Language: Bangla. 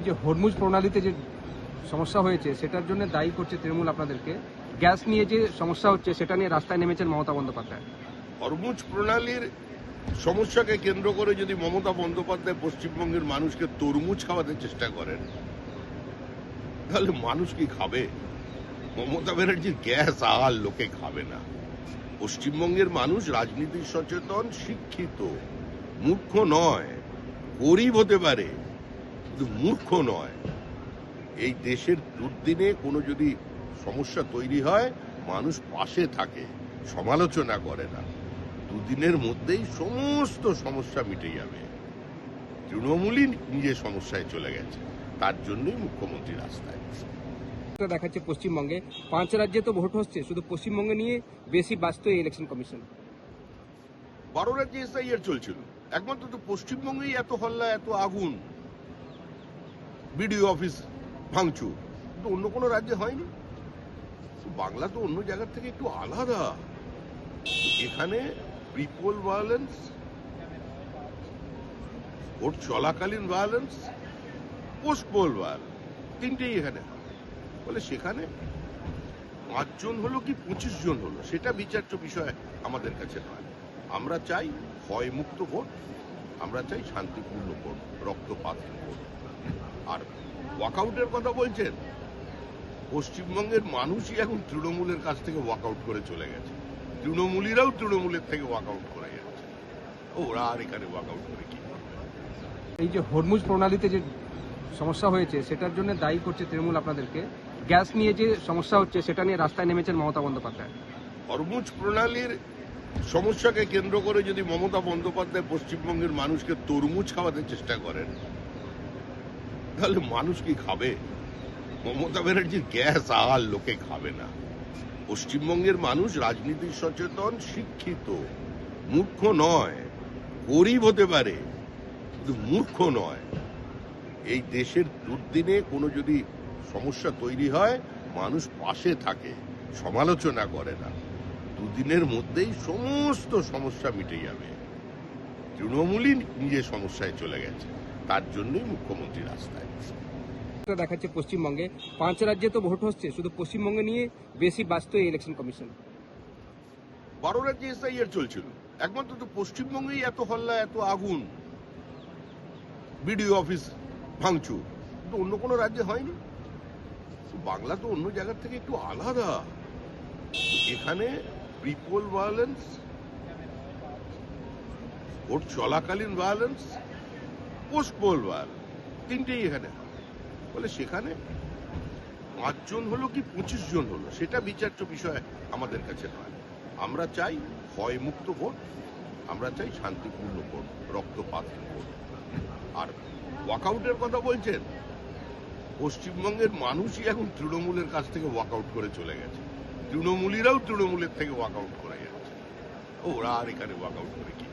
যে হরমুজ প্রণালীতে যে সমস্যা হয়েছে সেটার জন্য দায়ী করছে তৃণমূল আপনাদেরকে। গ্যাস নিয়ে যে সমস্যা হচ্ছে সেটা নিয়ে রাস্তায় নেমেছেন মমতা বন্দ্যোপাধ্যায়। হরমুজ প্রণালীর সমস্যাকে কেন্দ্র করে যদি মমতা বন্দ্যোপাধ্যায় পশ্চিমবঙ্গের মানুষকে তরমুজ খাওয়াতে চেষ্টা করেন, তাহলে মানুষ কি খাবে? মমতা ব্যানার্জির গ্যাস আর লোকে খাবে না। পশ্চিমবঙ্গের মানুষ রাজনীতি সচেতন, শিক্ষিত, মূর্খ নয়। গরিব হতে পারে কিন্তু মূর্খ নয়। এই দেশের দুর্দিনে কোনো যদি সমস্যা তৈরি হয়, মানুষ পাশে থাকে, সমালোচনা করে না। দুদিনের মধ্যেই সমস্ত সমস্যা মিটে যাবে। তৃণমূলই নিজের সমস্যায় চলে গেছে, তার জন্যই মুখ্যমন্ত্রী রাস্তায়। দেখাচ্ছে পশ্চিমবঙ্গে 5 রাজ্যে তো ভোট হচ্ছে, শুধু পশ্চিমবঙ্গে নিয়ে বেশি ব্যস্ত এই ইলেকশন কমিশন। 12 রাজ্যে এসআইআর চলছিল, একমাত্র তো পশ্চিমবঙ্গেই এত হল্লা, এত আগুন, বিডিও অফিস ভাঙচুর, কিন্তু অন্য কোনো রাজ্যে হয়নি। বাংলা তো অন্য জায়গার থেকে একটু আলাদা। এখানে প্রিপোল ভায়োলেন্স, ভোট চলাকালীন ভায়োলেন্স, পোস্ট পোল ভায়োলেন্স, তিনটেই এখানে হয়। বলে সেখানে 5 জন হলো কি 25 জন হলো, সেটা বিচার্য বিষয় আমাদের কাছে নয়। আমরা চাই ভয় মুক্ত ভোট, আমরা চাই শান্তিপূর্ণ ভোট, রক্তপাতহীন ভোট। আর ওয়াকআউটের কথা বলছেন, পশ্চিমবঙ্গের মানুষই এখন তৃণমূলের কাছ থেকে ওয়াকআউট করে চলে গেছে। তৃণমূলীরাও তৃণমূলের থেকে ওয়াকআউট করে যাচ্ছে। ওরা আর এখানে ওয়াকআউট করে কি করবে? এই যে হরমুজ প্রণালীতে যে সমস্যা হয়েছে সেটার জন্য দায়ী করছে তৃণমূল আপনাদেরকে। গ্যাস নিয়ে যে সমস্যা হচ্ছে সেটা নিয়ে রাস্তায় নেমেছেন মমতা বন্দ্যোপাধ্যায়। হরমুজ প্রণালীর সমস্যাকে কেন্দ্র করে যদি মমতা বন্দ্যোপাধ্যায় পশ্চিমবঙ্গের মানুষকে তরমুজ খাওয়াতে চেষ্টা করেন, তাহলে মানুষ কি খাবে? মমতা ব্যানার্জির গ্যাস আর লোকে খাবে না। পশ্চিমবঙ্গের মানুষ রাজনীতি সচেতন, শিক্ষিত, মূর্খ নয়। গরিব হতে পারে কিন্তু মূর্খ নয়। এই দেশের দুর্দিনে কোনো যদি সমস্যা তৈরি হয়, মানুষ পাশে থাকে, সমালোচনা করে না। দুদিনের মধ্যেই সমস্ত সমস্যা মিটে যাবে। তৃণমূলই নিজের সমস্যায় চলে গেছে, তার জন্যই মুখ্যমন্ত্রী রাস্তায়। দেখাচ্ছে পশ্চিমবঙ্গে 5 রাজ্যে তো ভোট হচ্ছে, শুধু পশ্চিমবঙ্গে নিয়ে বেশি ব্যস্ত এই ইলেকশন কমিশন। 12 রাজ্যে এসআইআর চলছিল, একমাত্র তো পশ্চিমবঙ্গেই এত হল্লা, এত আগুন, বিডিও অফিস ভাঙচুর, কিন্তু অন্য কোনো রাজ্যে হয়নি। বাংলা তো অন্য জায়গার থেকে একটু আলাদা। এখানে প্রিপোল ভায়োলেন্স, ভোট চলাকালীন ভায়োলেন্স, পোস্ট পোল ভায়োলেন্স, তিনটেই এখানে হয়। বলে সেখানে 5 জন হলো কি 25 জন হলো, সেটা বিচার্য বিষয় আমাদের কাছে নয়। আমরা চাই ভয় মুক্ত ভোট, আমরা চাই শান্তিপূর্ণ ভোট, রক্তপাতহীন ভোট। আর ওয়াকআউটের কথা বলছেন, পশ্চিমবঙ্গের মানুষই এখন তৃণমূলের কাছ থেকে ওয়াকআউট করে চলে গেছে। তৃণমূলীরাও তৃণমূলের থেকে ওয়াকআউট করে যাচ্ছে। ওরা আর এখানে ওয়াকআউট করে কি